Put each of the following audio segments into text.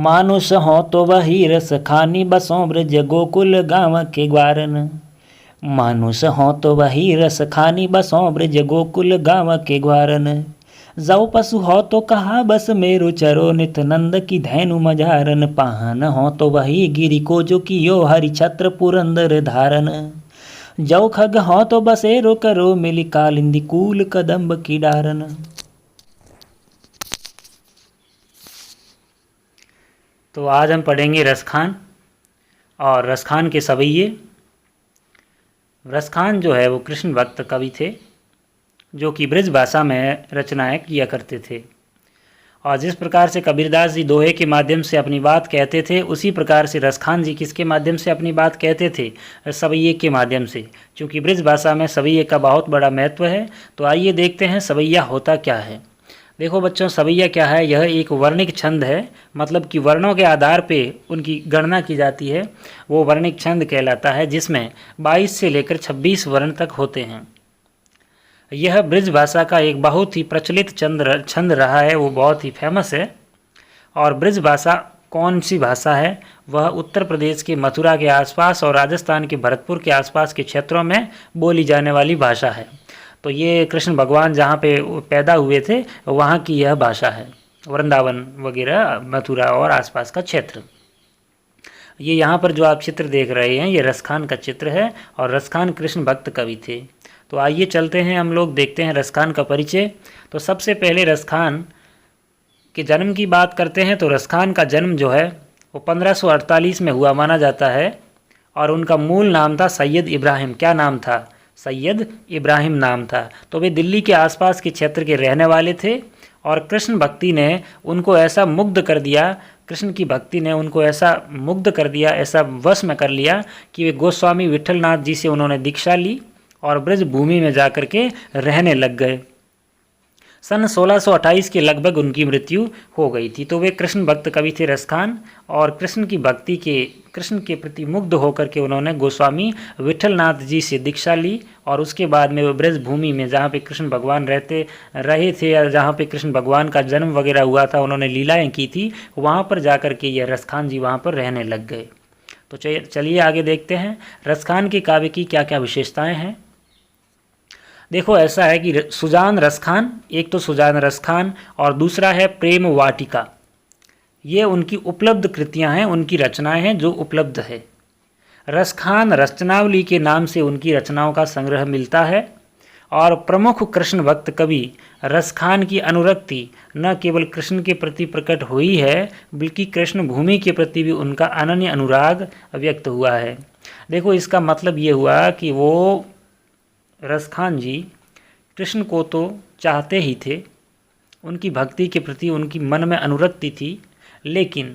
मानुष हो तो वही रस खानी बसों ब्रज गोकुल गाँव के ग्वारन। मानुष हो तो वही रस खानी बसों ब्रज गोकुल गाँव के ग्वारन। जौ पशु हो तो कहा बस मेरो चरो नित नंद की धैनु मझारन। पाहन हो तो वही गिरि को जो कियो हरि छत्र पुरंदर धारन। जौ खग हो तो बसेरो करो मिली कालिंदी कूल कदम्ब की डारन। तो आज हम पढ़ेंगे रसखान और रसखान के सवैये। रसखान जो है वो कृष्ण भक्त कवि थे जो कि ब्रज भाषा में रचनाएं किया करते थे। और जिस प्रकार से कबीरदास जी दोहे के माध्यम से अपनी बात कहते थे, उसी प्रकार से रसखान जी किसके माध्यम से अपनी बात कहते थे? सवैये के माध्यम से। क्योंकि ब्रज भाषा में सवैये का बहुत बड़ा महत्व है। तो आइए देखते हैं सवैया होता क्या है। देखो बच्चों, सवैया क्या है? यह एक वर्णिक छंद है, मतलब कि वर्णों के आधार पे उनकी गणना की जाती है। वो वर्णिक छंद कहलाता है जिसमें 22 से लेकर 26 वर्ण तक होते हैं। यह ब्रज भाषा का एक बहुत ही प्रचलित छंद रहा है, वो बहुत ही फेमस है। और ब्रज भाषा कौन सी भाषा है? वह उत्तर प्रदेश के मथुरा के आसपास और राजस्थान के भरतपुर के आसपास के क्षेत्रों में बोली जाने वाली भाषा है। तो ये कृष्ण भगवान जहाँ पे पैदा हुए थे वहाँ की यह भाषा है, वृंदावन वगैरह मथुरा और आसपास का क्षेत्र। ये यहाँ पर जो आप चित्र देख रहे हैं ये रसखान का चित्र है और रसखान कृष्ण भक्त कवि थे। तो आइए चलते हैं, हम लोग देखते हैं रसखान का परिचय। तो सबसे पहले रसखान के जन्म की बात करते हैं। तो रसखान का जन्म जो है वो 1548 में हुआ माना जाता है और उनका मूल नाम था सैयद इब्राहिम। क्या नाम था? सैयद इब्राहिम नाम था। तो वे दिल्ली के आसपास के क्षेत्र के रहने वाले थे और कृष्ण भक्ति ने उनको ऐसा मुग्ध कर दिया, कृष्ण की भक्ति ने उनको ऐसा मुग्ध कर दिया, ऐसा वश में कर लिया कि वे गोस्वामी विठलनाथ जी से उन्होंने दीक्षा ली और ब्रज भूमि में जाकर के रहने लग गए। सन 1628 के लगभग उनकी मृत्यु हो गई थी। तो वे कृष्ण भक्त कवि थे रसखान और कृष्ण की भक्ति के, कृष्ण के प्रति मुग्ध होकर के उन्होंने गोस्वामी विठलनाथ जी से दीक्षा ली और उसके बाद में वो ब्रज भूमि में जहाँ पे कृष्ण भगवान रहे थे या जहाँ पे कृष्ण भगवान का जन्म वगैरह हुआ था, उन्होंने लीलाएं की थी, वहाँ पर जाकर के ये रसखान जी वहाँ पर रहने लग गए। तो चलिए आगे देखते हैं रसखान के काव्य की क्या क्या विशेषताएँ हैं। देखो ऐसा है कि सुजान रसखान, एक तो सुजान रसखान और दूसरा है प्रेम वाटिका। ये उनकी उपलब्ध कृतियां हैं, उनकी रचनाएं हैं जो उपलब्ध है। रसखान रचनावली के नाम से उनकी रचनाओं का संग्रह मिलता है और प्रमुख कृष्ण भक्त कवि रसखान की अनुरक्ति न केवल कृष्ण के प्रति प्रकट हुई है बल्कि कृष्ण भूमि के प्रति भी उनका अनन्य अनुराग व्यक्त हुआ है। देखो इसका मतलब ये हुआ कि वो रसखान जी कृष्ण को तो चाहते ही थे, उनकी भक्ति के प्रति उनकी मन में अनुरक्ति थी, लेकिन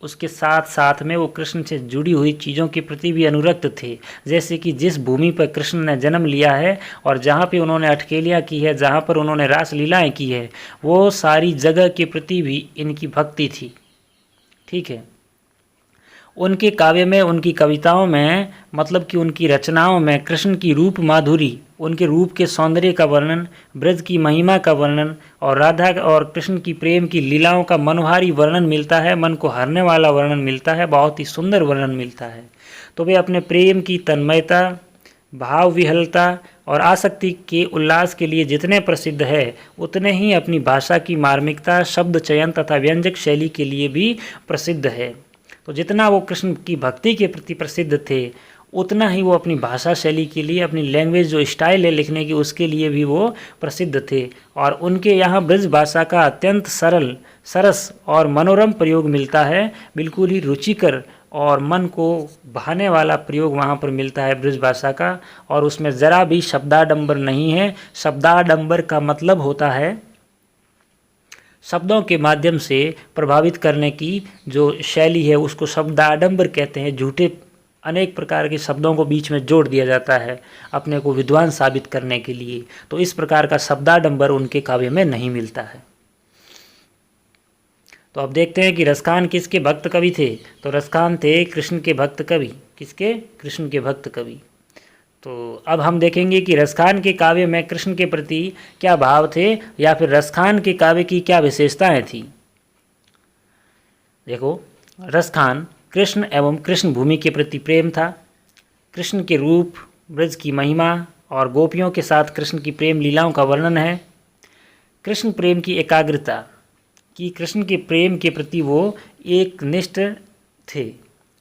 उसके साथ साथ में वो कृष्ण से जुड़ी हुई चीज़ों के प्रति भी अनुरक्त थे। जैसे कि जिस भूमि पर कृष्ण ने जन्म लिया है और जहाँ पे उन्होंने अटकेलियाँ की है, जहाँ पर उन्होंने रास लीलाएँ की है, वो सारी जगह के प्रति भी इनकी भक्ति थी। ठीक है। उनके काव्य में, उनकी कविताओं में, मतलब कि उनकी रचनाओं में कृष्ण की रूप माधुरी, उनके रूप के सौंदर्य का वर्णन, ब्रज की महिमा का वर्णन और राधा और कृष्ण की प्रेम की लीलाओं का मनोहारी वर्णन मिलता है, मन को हरने वाला वर्णन मिलता है, बहुत ही सुंदर वर्णन मिलता है। तो वे अपने प्रेम की तन्मयता, भाव विहलता और आसक्ति के उल्लास के लिए जितने प्रसिद्ध है, उतने ही अपनी भाषा की मार्मिकता, शब्द चयन तथा व्यंजक शैली के लिए भी प्रसिद्ध है। तो जितना वो कृष्ण की भक्ति के प्रति प्रसिद्ध थे, उतना ही वो अपनी भाषा शैली के लिए, अपनी लैंग्वेज जो स्टाइल है लिखने की, उसके लिए भी वो प्रसिद्ध थे। और उनके यहाँ ब्रज भाषा का अत्यंत सरल, सरस और मनोरम प्रयोग मिलता है, बिल्कुल ही रुचिकर और मन को भाने वाला प्रयोग वहाँ पर मिलता है ब्रज भाषा का। और उसमें ज़रा भी शब्दाडंबर नहीं है। शब्दाडंबर का मतलब होता है शब्दों के माध्यम से प्रभावित करने की जो शैली है, उसको शब्दाडंबर कहते हैं। झूठे अनेक प्रकार के शब्दों को बीच में जोड़ दिया जाता है अपने को विद्वान साबित करने के लिए। तो इस प्रकार का शब्दाडंबर उनके काव्य में नहीं मिलता है। तो अब देखते हैं कि रसखान किसके भक्त कवि थे। तो रसखान थे कृष्ण के भक्त कवि। किसके? कृष्ण के भक्त कवि। तो अब हम देखेंगे कि रसखान के काव्य में कृष्ण के प्रति क्या भाव थे या फिर रसखान के काव्य की क्या विशेषताएं थी। देखो रसखान कृष्ण एवं कृष्ण भूमि के प्रति प्रेम था। कृष्ण के रूप, ब्रज की महिमा और गोपियों के साथ कृष्ण की प्रेम लीलाओं का वर्णन है। कृष्ण प्रेम की एकाग्रता, कि कृष्ण के प्रेम के प्रति वो एक निष्ठ थे।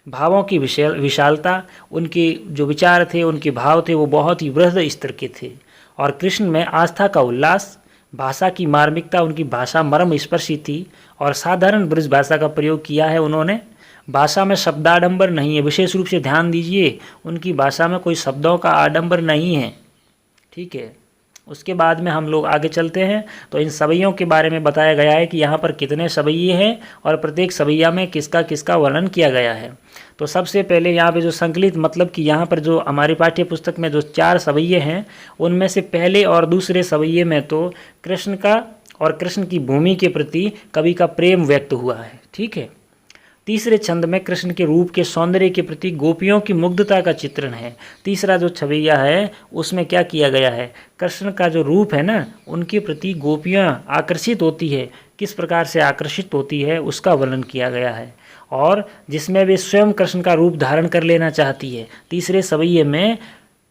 भावों की विशालता, उनके जो विचार थे, उनके भाव थे, वो बहुत ही वृहद स्तर के थे। और कृष्ण में आस्था का उल्लास, भाषा की मार्मिकता, उनकी भाषा मर्म स्पर्शी थी और साधारण ब्रज भाषा का प्रयोग किया है उन्होंने। भाषा में शब्दाडंबर नहीं है, विशेष रूप से ध्यान दीजिए, उनकी भाषा में कोई शब्दों का आडंबर नहीं है। ठीक है, उसके बाद में हम लोग आगे चलते हैं तो इन सवैयों के बारे में बताया गया है कि यहाँ पर कितने सवैये हैं और प्रत्येक सवैया में किसका किसका वर्णन किया गया है। तो सबसे पहले यहाँ पे जो संकलित, मतलब कि यहाँ पर जो हमारी पाठ्य पुस्तक में जो 4 सवैये हैं, उनमें से पहले और दूसरे सवैये में तो कृष्ण का और कृष्ण की भूमि के प्रति कवि का प्रेम व्यक्त हुआ है। ठीक है। तीसरे छंद में कृष्ण के रूप के सौंदर्य के प्रति गोपियों की मुग्धता का चित्रण है। तीसरा जो छवैया है उसमें क्या किया गया है, कृष्ण का जो रूप है ना, उनके प्रति गोपियाँ आकर्षित होती है, किस प्रकार से आकर्षित होती है उसका वर्णन किया गया है, और जिसमें वे स्वयं कृष्ण का रूप धारण कर लेना चाहती है। तीसरे सवैये में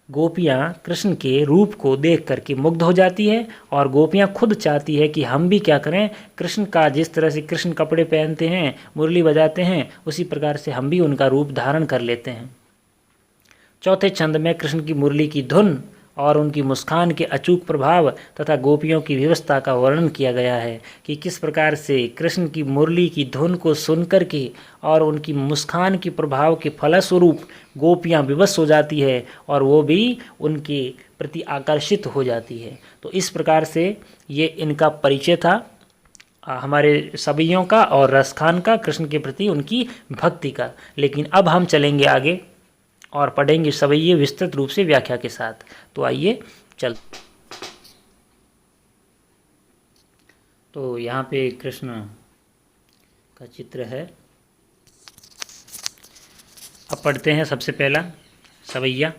गोपियाँ कृष्ण के रूप को देख करके मुग्ध हो जाती है और गोपियाँ खुद चाहती है कि हम भी क्या करें, कृष्ण का, जिस तरह से कृष्ण कपड़े पहनते हैं, मुरली बजाते हैं, उसी प्रकार से हम भी उनका रूप धारण कर लेते हैं। चौथे छंद में कृष्ण की मुरली की धुन और उनकी मुस्कान के अचूक प्रभाव तथा गोपियों की व्यवस्था का वर्णन किया गया है कि किस प्रकार से कृष्ण की मुरली की धुन को सुनकर के और उनकी मुस्कान के प्रभाव के फलस्वरूप गोपियाँ विवश हो जाती है और वो भी उनके प्रति आकर्षित हो जाती है। तो इस प्रकार से ये इनका परिचय था, हमारे सवैयों का और रसखान का कृष्ण के प्रति उनकी भक्ति का। लेकिन अब हम चलेंगे आगे और पढ़ेंगे सवैये विस्तृत रूप से व्याख्या के साथ। तो आइए चल। तो यहाँ पे कृष्ण का चित्र है। अब पढ़ते हैं सबसे पहला सवैया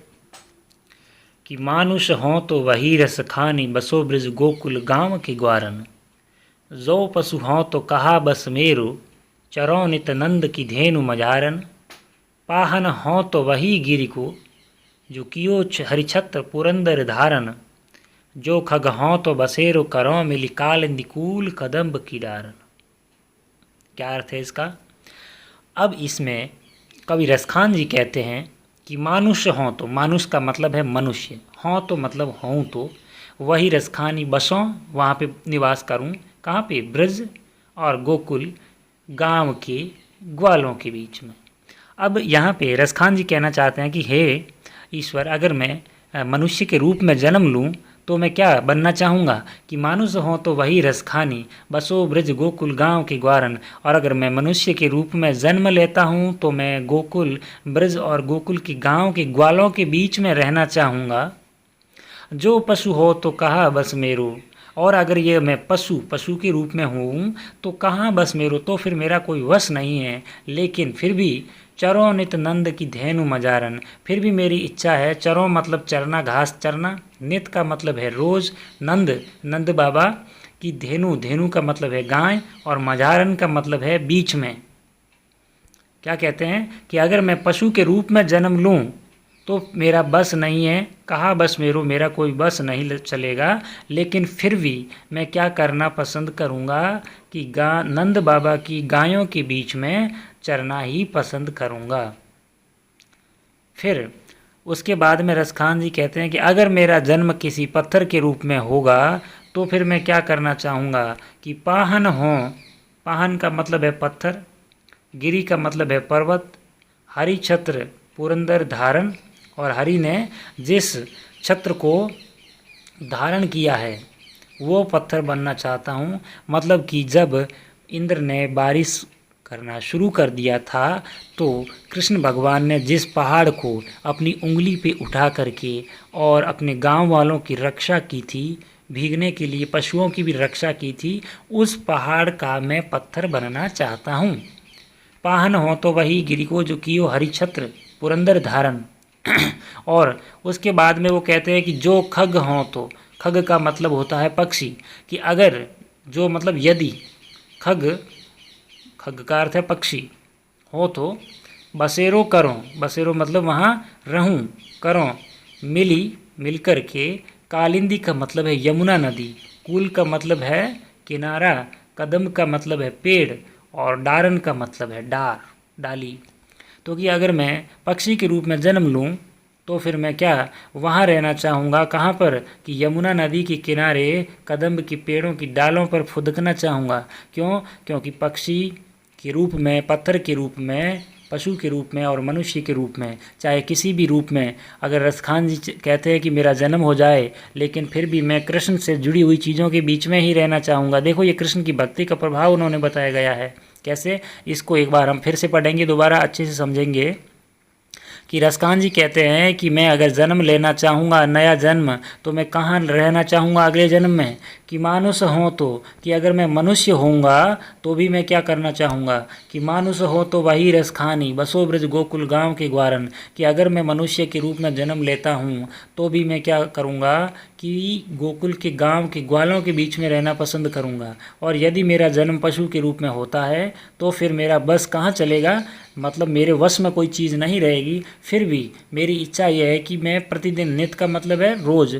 कि मानुष हों तो वही रस खानी, बसो ब्रज गोकुल गाँव के ग्वारन। जो पशु हों तो कहा बस मेरो, चरो नित नंद की धेनु मजारन। पाहन हों तो वही गिरि को, जो कियो हरिछत्र पुरंदर धारन। जो खग हों तो बसेरो करो मिली, काल निकूल कदम्ब की डारन। क्या अर्थ है इसका? अब इसमें कवि रसखान जी कहते हैं कि मानुष हों तो, मानुष का मतलब है मनुष्य, हों तो मतलब हों तो, वही रसखानी बसों, वहाँ पे निवास करूँ, कहाँ पे, ब्रज और गोकुल गांव के ग्वालों के बीच में। अब यहाँ पे रसखान जी कहना चाहते हैं कि हे ईश्वर, अगर मैं मनुष्य के रूप में जन्म लूँ तो मैं क्या बनना चाहूँगा कि मानुष हो तो वही रसखानी, बसो ब्रज गोकुल गांव के ग्वारन। और अगर मैं मनुष्य के रूप में जन्म लेता हूँ तो मैं गोकुल, ब्रज और गोकुल के गांव के ग्वालों के बीच में रहना चाहूँगा। जो पशु हो तो कहा बस मेरो, और अगर ये मैं पशु के रूप में हूँ तो कहाँ बस मेरो, तो फिर मेरा कोई वश नहीं है। लेकिन फिर भी चरो नित नंद की धेनु मजारन, फिर भी मेरी इच्छा है, चरो मतलब चरना, घास चरना, नित का मतलब है रोज, नंद बाबा की धेनु का मतलब है गाय, और मजारन का मतलब है बीच में। क्या कहते हैं कि अगर मैं पशु के रूप में जन्म लूँ तो मेरा बस नहीं है, कहा बस मेरो, मेरा कोई बस नहीं चलेगा। लेकिन फिर भी मैं क्या करना पसंद करूँगा कि नंद बाबा की गायों के बीच में चरना ही पसंद करूँगा। फिर उसके बाद में रसखान जी कहते हैं कि अगर मेरा जन्म किसी पत्थर के रूप में होगा तो फिर मैं क्या करना चाहूँगा कि पाहन हो, पाहन का मतलब है पत्थर, गिरी का मतलब है पर्वत, हरि छत्र पुरंदर धारण, और हरि ने जिस छत्र को धारण किया है वो पत्थर बनना चाहता हूँ। मतलब कि जब इंद्र ने बारिश करना शुरू कर दिया था तो कृष्ण भगवान ने जिस पहाड़ को अपनी उंगली पे उठा करके और अपने गांव वालों की रक्षा की थी, भीगने के लिए पशुओं की भी रक्षा की थी, उस पहाड़ का मैं पत्थर बनना चाहता हूँ। पाहन हो तो वही गिरि को, जो कियो हरिछत्र पुरंदर धारण। और उसके बाद में वो कहते हैं कि जो खग हों तो, खग का मतलब होता है पक्षी, कि अगर जो मतलब यदि, खग का अर्थ है पक्षी, हो तो बसेरो करो, बसेरो मतलब वहाँ रहूँ, करो मिली मिलकर के, कालिंदी का मतलब है यमुना नदी, कूल का मतलब है किनारा, कदम का मतलब है पेड़ और डारन का मतलब है डार, डाली। तो कि अगर मैं पक्षी के रूप में जन्म लूँ तो फिर मैं क्या वहाँ रहना चाहूँगा, कहाँ पर कि यमुना नदी के किनारे कदम्ब की पेड़ों की डालों पर फुदकना चाहूँगा। क्यों? क्योंकि पक्षी के रूप में, पत्थर के रूप में, पशु के रूप में और मनुष्य के रूप में, चाहे किसी भी रूप में, अगर रसखान जी कहते हैं कि मेरा जन्म हो जाए लेकिन फिर भी मैं कृष्ण से जुड़ी हुई चीज़ों के बीच में ही रहना चाहूँगा। देखो ये कृष्ण की भक्ति का प्रभाव उन्होंने बताया गया है। कैसे? इसको एक बार हम फिर से पढ़ेंगे, दोबारा अच्छे से समझेंगे कि रसखान जी कहते हैं कि मैं अगर जन्म लेना चाहूँगा, नया जन्म, तो मैं कहाँ रहना चाहूँगा अगले जन्म में, कि मानुष हो तो, कि अगर मैं मनुष्य होऊंगा तो भी मैं क्या करना चाहूँगा कि मानुष हो तो वही रसखानी बसो ब्रज गोकुल गांव के ग्वारन, कि अगर मैं मनुष्य के रूप में जन्म लेता हूँ तो भी मैं क्या करूँगा कि गोकुल के गांव के ग्वालों के बीच में रहना पसंद करूँगा। और यदि मेरा जन्म पशु के रूप में होता है तो फिर मेरा बस कहाँ चलेगा, मतलब मेरे वश में कोई चीज़ नहीं रहेगी। फिर भी मेरी इच्छा यह है कि मैं प्रतिदिन, नित्य का मतलब है रोज़,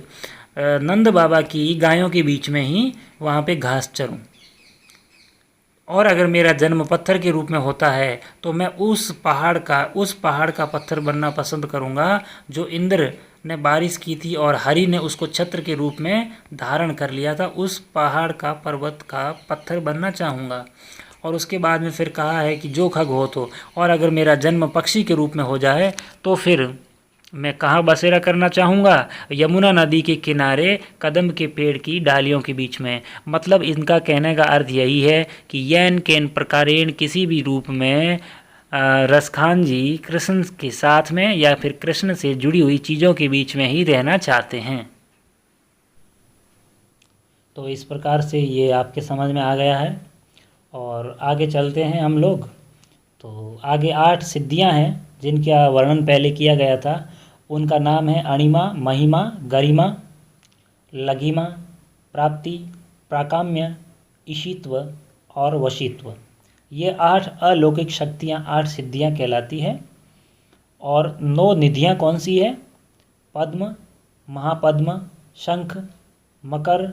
नंद बाबा की गायों के बीच में ही वहाँ पे घास चरूं। और अगर मेरा जन्म पत्थर के रूप में होता है तो मैं उस पहाड़ का पत्थर बनना पसंद करूँगा जो इंद्र ने बारिश की थी और हरि ने उसको छत्र के रूप में धारण कर लिया था। उस पहाड़ का, पर्वत का पत्थर बनना चाहूँगा। और उसके बाद में फिर कहा है कि जो खग हो तो, और अगर मेरा जन्म पक्षी के रूप में हो जाए तो फिर मैं कहाँ बसेरा करना चाहूँगा, यमुना नदी के किनारे कदम के पेड़ की डालियों के बीच में। मतलब इनका कहने का अर्थ यही है कि यैन केन प्रकारेण, किसी भी रूप में रसखान जी कृष्ण के साथ में या फिर कृष्ण से जुड़ी हुई चीज़ों के बीच में ही रहना चाहते हैं। तो इस प्रकार से ये आपके समझ में आ गया है। और आगे चलते हैं हम लोग। तो आगे 8 सिद्धियां हैं जिनका वर्णन पहले किया गया था। उनका नाम है अणिमा, महिमा, गरिमा, लघिमा, प्राप्ति, प्राकाम्य, ईशित्व और वशित्व। ये 8 अलौकिक शक्तियाँ, 8 सिद्धियाँ कहलाती है। और 9 निधियाँ कौन सी है? पद्म, महापद्म, शंख, मकर,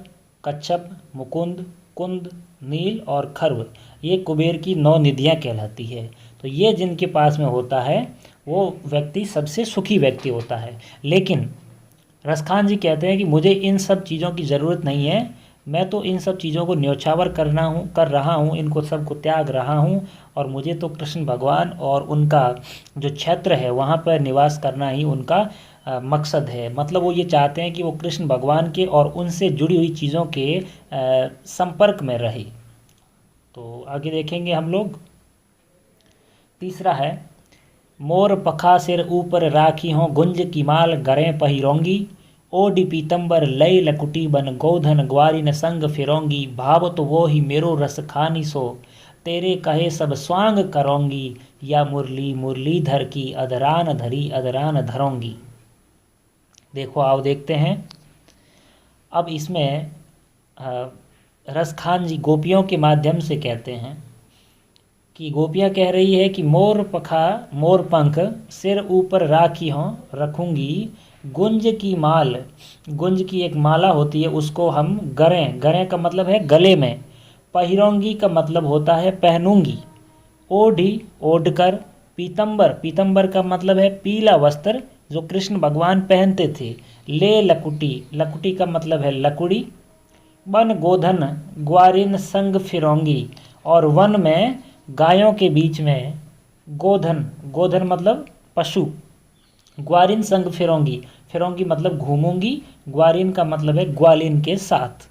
कच्छप, मुकुंद, कुंद, नील और खर्व। ये कुबेर की 9 निधियाँ कहलाती है। तो ये जिनके पास में होता है वो व्यक्ति सबसे सुखी व्यक्ति होता है। लेकिन रसखान जी कहते हैं कि मुझे इन सब चीज़ों की ज़रूरत नहीं है, मैं तो इन सब चीज़ों को न्योछावर कर रहा हूँ, इनको सबको त्याग रहा हूँ, और मुझे तो कृष्ण भगवान और उनका जो क्षेत्र है वहाँ पर निवास करना ही उनका मकसद है। मतलब वो ये चाहते हैं कि वो कृष्ण भगवान के और उनसे जुड़ी हुई चीज़ों के संपर्क में रहे। तो आगे देखेंगे हम लोग। तीसरा है, मोर पखा सिर ऊपर राखी हों गुंज की माल गरें पहिरोंगी, ओडी पीतंबर लय लकुटी बन गोधन ग्वारिन संग फिरोंगी, भाव तो वो ही मेरो रस खानी सो, तेरे कहे सब स्वांग करोंगी, या मुरली मुरलीधर की अदरान धरी अदरान धरोंगी। देखो आओ देखते हैं। अब इसमें रसखान जी गोपियों के माध्यम से कहते हैं कि गोपियाँ कह रही है कि मोर पखा, मोर पंख सिर ऊपर राखी हों रखूँगी, गुंज की माल, गुंज की एक माला होती है उसको हम गरें, गरें का मतलब है गले में, पहिरोंगी का मतलब होता है पहनूंगी, ओढ़ी ओढ़ कर, पीतंबर, पीतंबर का मतलब है पीला वस्त्र जो कृष्ण भगवान पहनते थे, ले लकुटी, लकुटी का मतलब है लकुड़ी, बन गोधन ग्वारिन संग फिरोंगी, और वन में गायों के बीच में, गोधन, गोधन मतलब पशु, ग्वारिन संग फिरोंगी, फिरोंगी मतलब घूमूंगी, ग्वारिन का मतलब है ग्वालिन के साथ।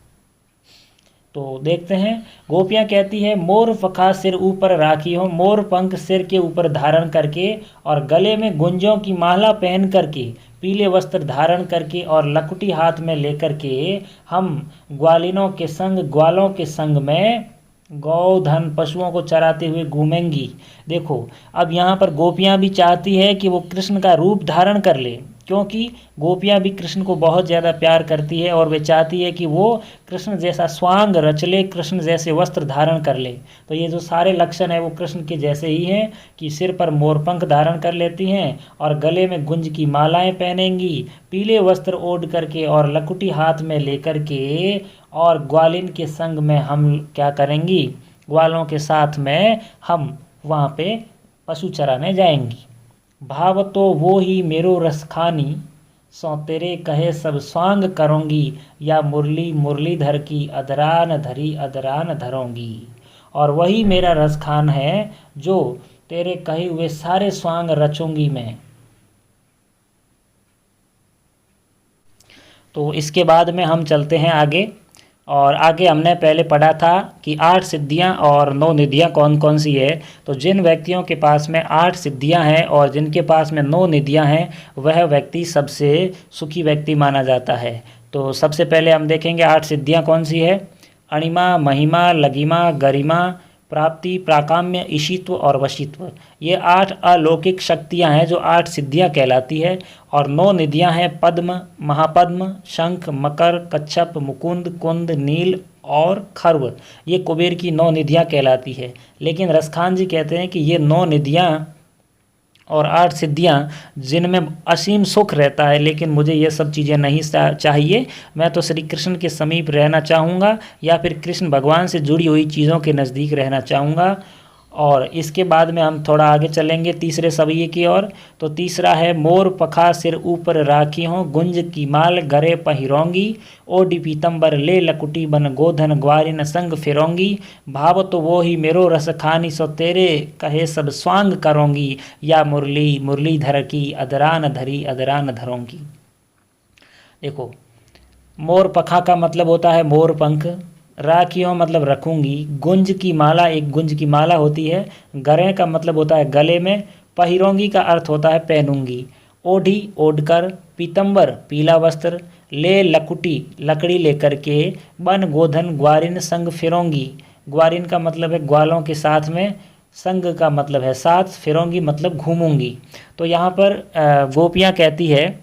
तो देखते हैं, गोपियाँ कहती है मोर पखा सिर ऊपर राखी हो, मोर पंख सिर के ऊपर धारण करके और गले में गुंजों की माला पहन करके, पीले वस्त्र धारण करके और लकुटी हाथ में लेकर के हम ग्वालिनों के संग, ग्वालों के संग में गौ धन पशुओं को चराते हुए घूमेंगी। देखो, अब यहाँ पर गोपियाँ भी चाहती है कि वो कृष्ण का रूप धारण कर ले, क्योंकि गोपियाँ भी कृष्ण को बहुत ज़्यादा प्यार करती है और वे चाहती है कि वो कृष्ण जैसा स्वांग रच ले, कृष्ण जैसे वस्त्र धारण कर ले। तो ये जो सारे लक्षण है वो कृष्ण के जैसे ही हैं कि सिर पर मोरपंख धारण कर लेती हैं और गले में गुंज की मालाएं पहनेंगी, पीले वस्त्र ओढ़ करके और लकुटी हाथ में लेकर के, और ग्वालिन के संग में हम क्या करेंगी, ग्वालों के साथ में हम वहाँ पे पशु चराने जाएंगी। भाव तो वो ही मेरो रस खानी, सो तेरे कहे सब स्वांग करूँगी, या मुरली मुरलीधर की अदरान धरी अदरान धरूँगी। और वही मेरा रस खान है जो तेरे कहे हुए सारे स्वांग रचूंगी मैं। तो इसके बाद में हम चलते हैं आगे, और आगे हमने पहले पढ़ा था कि 8 सिद्धियां और 9 निधियां कौन कौन सी है। तो जिन व्यक्तियों के पास में 8 सिद्धियां हैं और जिनके पास में 9 निधियां हैं, वह व्यक्ति सबसे सुखी व्यक्ति माना जाता है। तो सबसे पहले हम देखेंगे 8 सिद्धियां कौन सी है। अणिमा, महिमा, लगिमा, गरिमा, प्राप्ति, प्राकाम्य, ईशित्व और वशित्व। ये 8 अलौकिक शक्तियां हैं जो 8 सिद्धियां कहलाती है। और 9 निधियां हैं पद्म, महापद्म, शंख, मकर, कच्छप, मुकुंद, कुंद, नील और खर्व। ये कुबेर की 9 निधियां कहलाती है। लेकिन रसखान जी कहते हैं कि ये 9 निधियां और 8 सिद्धियां जिनमें असीम सुख रहता है, लेकिन मुझे ये सब चीज़ें नहीं चाहिए। मैं तो श्री कृष्ण के समीप रहना चाहूँगा, या फिर कृष्ण भगवान से जुड़ी हुई चीज़ों के नज़दीक रहना चाहूँगा। और इसके बाद में हम थोड़ा आगे चलेंगे तीसरे सवैये की ओर। तो तीसरा है मोर पखा सिर ऊपर राखी हों, गुंज की माल गरे पहिरोंगी, ओढ़ी पीतम्बर ले लकुटी बन गोधन ग्वारिन संग फिरोंगी। भाव तो वो ही मेरो रस खानी, सो तेरे कहे सब स्वांग करोंगी, या मुरली मुरलीधर की अदरान धरी अदरान धरोंगी। देखो, मोर पखा का मतलब होता है मोर पंख, राखियों मतलब रखूंगी, गुंज की माला एक गुंज की माला होती है, गरे का मतलब होता है गले में, पहिरोंगी का अर्थ होता है पहनूंगी, ओढ़ी ओढ़कर, पीतम्बर पीला वस्त्र, ले लकुटी लकड़ी लेकर के, बन गोधन ग्वारिन संग फिरोंगी। ग्वारिन का मतलब है ग्वालों के साथ में, संग का मतलब है साथ, फिरोंगी मतलब घूमूंगी। तो यहाँ पर गोपियाँ कहती है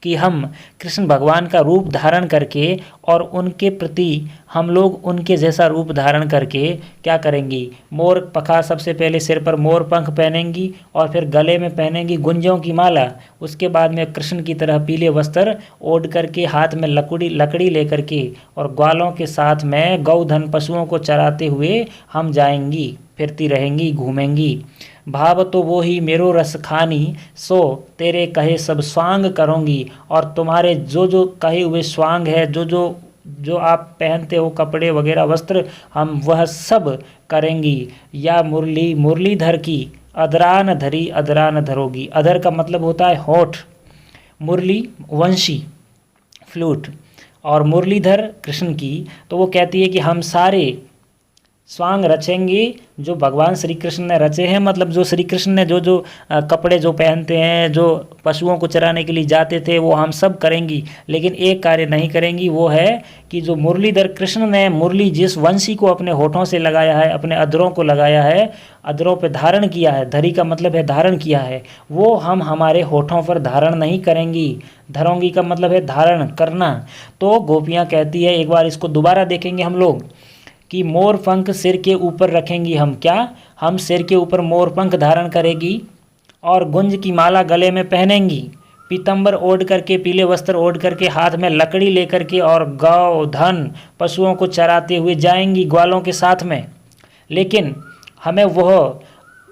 कि हम कृष्ण भगवान का रूप धारण करके और उनके प्रति हम लोग उनके जैसा रूप धारण करके क्या करेंगी, मोर पखा सबसे पहले सिर पर मोर पंख पहनेंगी और फिर गले में पहनेंगी गुंजों की माला। उसके बाद में कृष्ण की तरह पीले वस्त्र ओढ़ करके हाथ में लकड़ी लेकर के और ग्वालों के साथ में गौधन पशुओं को चराते हुए हम जाएंगी, फिरती रहेंगी, घूमेंगी। भाव तो वो ही मेरो रस खानी, सो तेरे कहे सब स्वांग करूँगी। और तुम्हारे जो जो कहे हुए स्वांग है, जो आप पहनते हो कपड़े वगैरह वस्त्र, हम वह सब करेंगी। या मुरली मुरलीधर की अदरान धरी अदरान धरोगी। अधर का मतलब होता है होठ, मुरली वंशी फ्लूट, और मुरलीधर कृष्ण की। तो वो कहती है कि हम सारे स्वांग रचेंगे जो भगवान श्री कृष्ण ने रचे हैं, मतलब जो श्री कृष्ण ने जो जो कपड़े जो पहनते हैं, जो पशुओं को चराने के लिए जाते थे, वो हम सब करेंगी। लेकिन एक कार्य नहीं करेंगी, वो है कि जो मुरलीधर कृष्ण ने मुरली जिस वंशी को अपने होठों से लगाया है, अपने अधरों को लगाया है, अधरों पे धारण किया है, धरी का मतलब है धारण किया है, वो हम हमारे होठों पर धारण नहीं करेंगी। धरोंगी का मतलब है धारण करना। तो गोपियाँ कहती है, एक बार इसको दोबारा देखेंगे हम लोग, कि मोर पंख सिर के ऊपर रखेंगी हम। क्या? हम सिर के ऊपर मोर पंख धारण करेगी और गुंज की माला गले में पहनेंगी, पीतम्बर ओढ़ करके, पीले वस्त्र ओढ़ करके, हाथ में लकड़ी लेकर के और गौ धन पशुओं को चराते हुए जाएंगी ग्वालों के साथ में। लेकिन हमें वह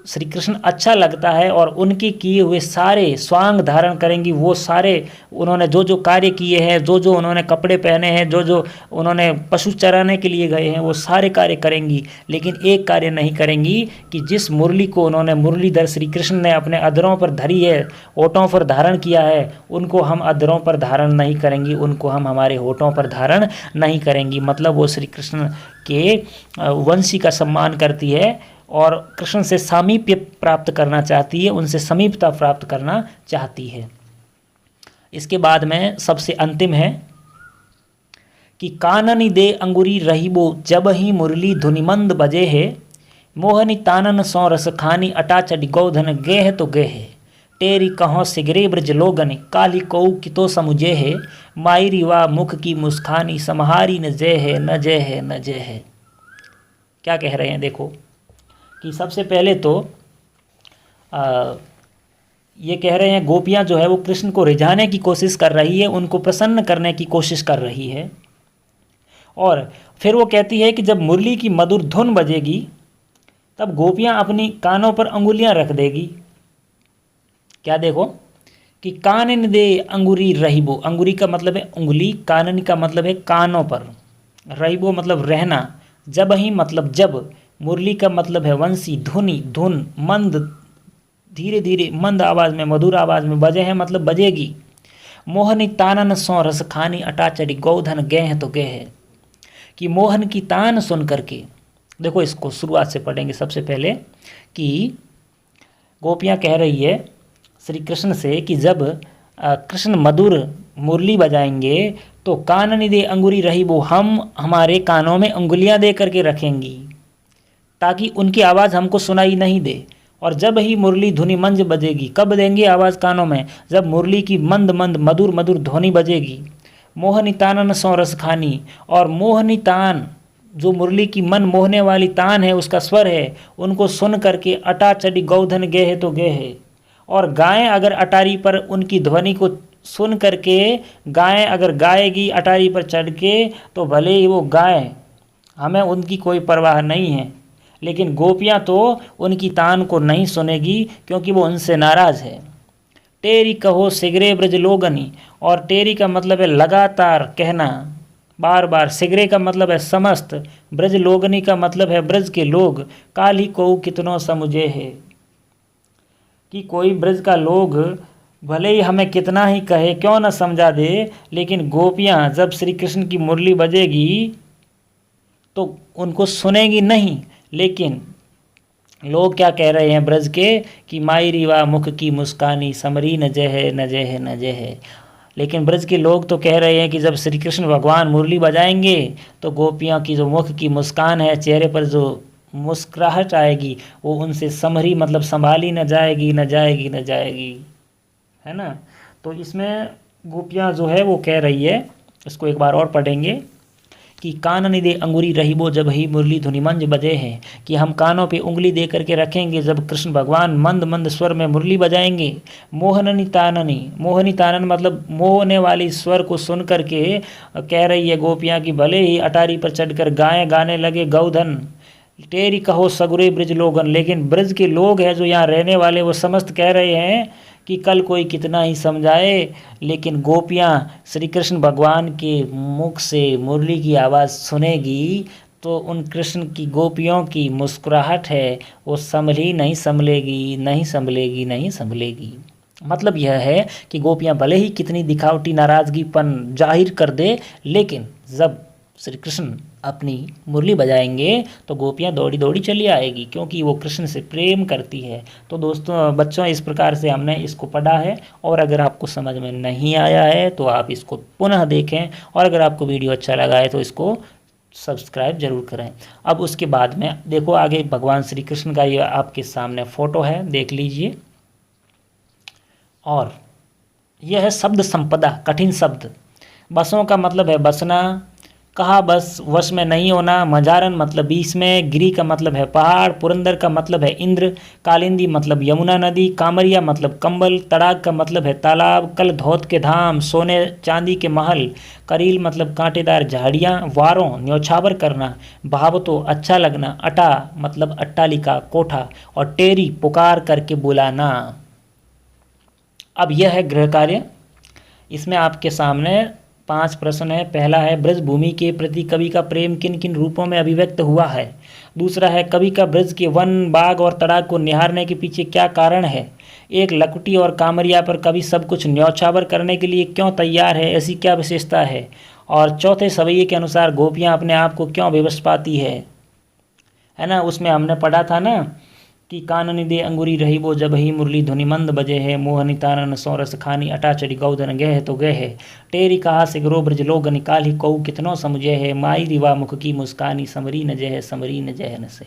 श्री कृष्ण अच्छा लगता है और उनके किए हुए सारे स्वांग धारण करेंगी। वो सारे उन्होंने जो जो कार्य किए हैं, जो जो उन्होंने कपड़े पहने हैं, जो जो उन्होंने पशु चराने के लिए गए हैं, वो सारे कार्य करेंगी। लेकिन एक कार्य नहीं करेंगी कि जिस मुरली को उन्होंने, मुरलीधर श्री कृष्ण ने अपने अधरों पर धरी है, होठों पर धारण किया है, उनको हम अधरों पर धारण नहीं करेंगी, उनको हम हमारे होठों पर धारण नहीं करेंगी। मतलब वो श्री कृष्ण के वंशी का सम्मान करती है और कृष्ण से सामीप्य प्राप्त करना चाहती है, उनसे समीपता प्राप्त करना चाहती है। इसके बाद में सबसे अंतिम है कि काननी दे अंगुरी रहीबो जब ही मुरली धुनिमंद बजे है, मोहनी तानन सौ रस खानी अटा चढ़ी गौधन गेह तो गेह, टेरी कहों सिगरे ब्रज लोगन काली कौ कितो समुझे है, मायरी वा मुख की मुस्कानी समहारी न जय है न जय है न जय है। क्या कह रहे हैं देखो कि सबसे पहले तो ये कह रहे हैं गोपियाँ जो है वो कृष्ण को रिझाने की कोशिश कर रही है, उनको प्रसन्न करने की कोशिश कर रही है। और फिर वो कहती है कि जब मुरली की मधुर धुन बजेगी तब गोपियाँ अपनी कानों पर अंगुलियाँ रख देगी। क्या देखो कि कानन दे अंगुरी रहीबो, अंगुरी का मतलब है उंगली, कानन का मतलब है कानों पर, रहीबो मतलब रहना, जब ही मतलब जब, मुरली का मतलब है वंशी, धुनी धुन, मंद धीरे धीरे मंद आवाज़ में मधुर आवाज़ में बजे है मतलब बजेगी। मोहनी तानन सौ रस खानी अटा चढ़ी गौधन गेह तो गेह, कि मोहन की तान सुन करके, देखो इसको शुरुआत से पढ़ेंगे सबसे पहले कि गोपियाँ कह रही है श्री कृष्ण से कि जब कृष्ण मधुर मुरली बजाएंगे तो काननी दे अंगुरी रही वो, हम हमारे कानों में अंगुलियां दे करके रखेंगी ताकि उनकी आवाज़ हमको सुनाई नहीं दे। और जब ही मुरली धुनी मंज बजेगी, कब देंगे आवाज़ कानों में, जब मुरली की मंद मंद मधुर मधुर ध्वनि बजेगी। मोहनी तानन सौ रस खानी, और मोहनी तान जो मुरली की मन मोहने वाली तान है उसका स्वर है, उनको सुन करके अटा चढ़ी गौधन गेह तो गेह, और गायें अगर अटारी पर उनकी ध्वनि को सुन करके गायें अगर गाएगी अटारी पर चढ़ के तो भले ही वो गाएं, हमें उनकी कोई परवाह नहीं है, लेकिन गोपियाँ तो उनकी तान को नहीं सुनेगी क्योंकि वो उनसे नाराज़ है। टेरी कहो सिगरे ब्रज लोगनी, और टेरी का मतलब है लगातार कहना, बार बार, सिगरे का मतलब है समस्त, ब्रज लोगनी का मतलब है ब्रज के लोग, काली को कितनों समुझे है, कि कोई ब्रज का लोग भले ही हमें कितना ही कहे क्यों न समझा दे, लेकिन गोपियाँ जब श्री कृष्ण की मुरली बजेगी तो उनको सुनेगी नहीं। लेकिन लोग क्या कह रहे हैं ब्रज के कि मायरी वा मुख की मुस्कानी समरी न जय है न जय है न जय है, लेकिन ब्रज के लोग तो कह रहे हैं कि जब श्री कृष्ण भगवान मुरली बजाएंगे तो गोपियों की जो मुख की मुस्कान है, चेहरे पर जो मुस्कुराहट आएगी वो उनसे समरी मतलब संभाली न जाएगी न जाएगी न जाएगी, है ना। तो इसमें गोपियाँ जो है वो कह रही है, इसको एक बार और पढ़ेंगे कि कानन दे अंगुरी रहीबो जब ही मुरली धुनि मंज बजे हैं, कि हम कानों पे उंगली दे करके रखेंगे जब कृष्ण भगवान मंद मंद स्वर में मुरली बजाएंगे। मोहननी ताननी, मोहनी तानन मतलब मोहने वाली स्वर को सुन करके कह रही है गोपियाँ कि भले ही अटारी पर चढ़कर गाएं गाने लगे गौधन टेरी कहो सगुरे ब्रज लोगन, लेकिन ब्रज के लोग हैं जो यहाँ रहने वाले वो समस्त कह रहे हैं कि कल कोई कितना ही समझाए, लेकिन गोपियाँ श्री कृष्ण भगवान के मुख से मुरली की आवाज़ सुनेगी तो उन कृष्ण की गोपियों की मुस्कुराहट है वो संभली नहीं संभलेगी, नहीं संभलेगी, नहीं संभलेगी। मतलब यह है कि गोपियाँ भले ही कितनी दिखावटी नाराज़गीपन जाहिर कर दे, लेकिन जब श्री कृष्ण अपनी मुरली बजाएंगे तो गोपियाँ दौड़ी दौड़ी चली आएगी क्योंकि वो कृष्ण से प्रेम करती है। तो दोस्तों बच्चों इस प्रकार से हमने इसको पढ़ा है, और अगर आपको समझ में नहीं आया है तो आप इसको पुनः देखें, और अगर आपको वीडियो अच्छा लगा है तो इसको सब्सक्राइब जरूर करें। अब उसके बाद में देखो आगे भगवान श्री कृष्ण का ये आपके सामने फ़ोटो है, देख लीजिए। और यह है शब्द संपदा, कठिन शब्द। बसों का मतलब है बसना, कहा बस वश में नहीं होना, मजारन मतलब बीच में, गिरी का मतलब है पहाड़, पुरंदर का मतलब है इंद्र, कालिंदी मतलब यमुना नदी, कामरिया मतलब कंबल, तड़ाग का मतलब है तालाब, कल धौत के धाम, सोने चांदी के महल, करील मतलब कांटेदार झाड़ियाँ, वारों न्यौछावर करना, भावतो अच्छा लगना, अटा मतलब अट्टालिका कोठा, और टेरी पुकार करके बुलाना। अब यह है गृह कार्य। इसमें आपके सामने 5 प्रश्न है। पहला है ब्रज भूमि के प्रति कवि का प्रेम किन किन रूपों में अभिव्यक्त हुआ है। दूसरा है कवि का ब्रज के वन बाग और तड़ाग को निहारने के पीछे क्या कारण है। एक लकुटी और कामरिया पर कवि सब कुछ न्यौछावर करने के लिए क्यों तैयार है, ऐसी क्या विशेषता है। और चौथे सवैये के अनुसार गोपियाँ अपने आप को क्यों विवश पाती है ना। उसमें हमने पढ़ा था ना कि कानन दे अंगुरी रही वो जब ही मुरली ध्वनि मंद बजे है, मोहनी तानन सोरस खानी अटा चढ़ी गौदन गह तो गह है, टेरी कहा से ग्रो ब्रज लोग निकाली कऊ कितनो समझे है, माई रिवा मुख की मुस्कानी समरी न जय समरी न जय न से।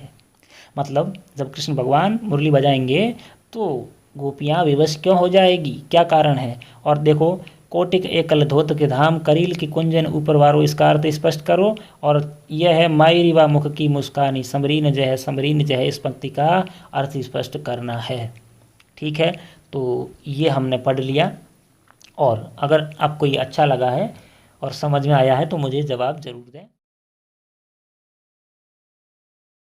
मतलब जब कृष्ण भगवान मुरली बजाएंगे तो गोपियाँ विवश क्यों हो जाएगी, क्या कारण है। और देखो, कोटिक एकल धोत के धाम करील की कुंजन ऊपर वारो, इसका अर्थ स्पष्ट करो। और यह है माई रिवा मुख की मुस्कानी समरीन जय, इस पंक्ति का अर्थ स्पष्ट करना है। ठीक है, तो ये हमने पढ़ लिया। और अगर आपको ये अच्छा लगा है और समझ में आया है तो मुझे जवाब ज़रूर दें।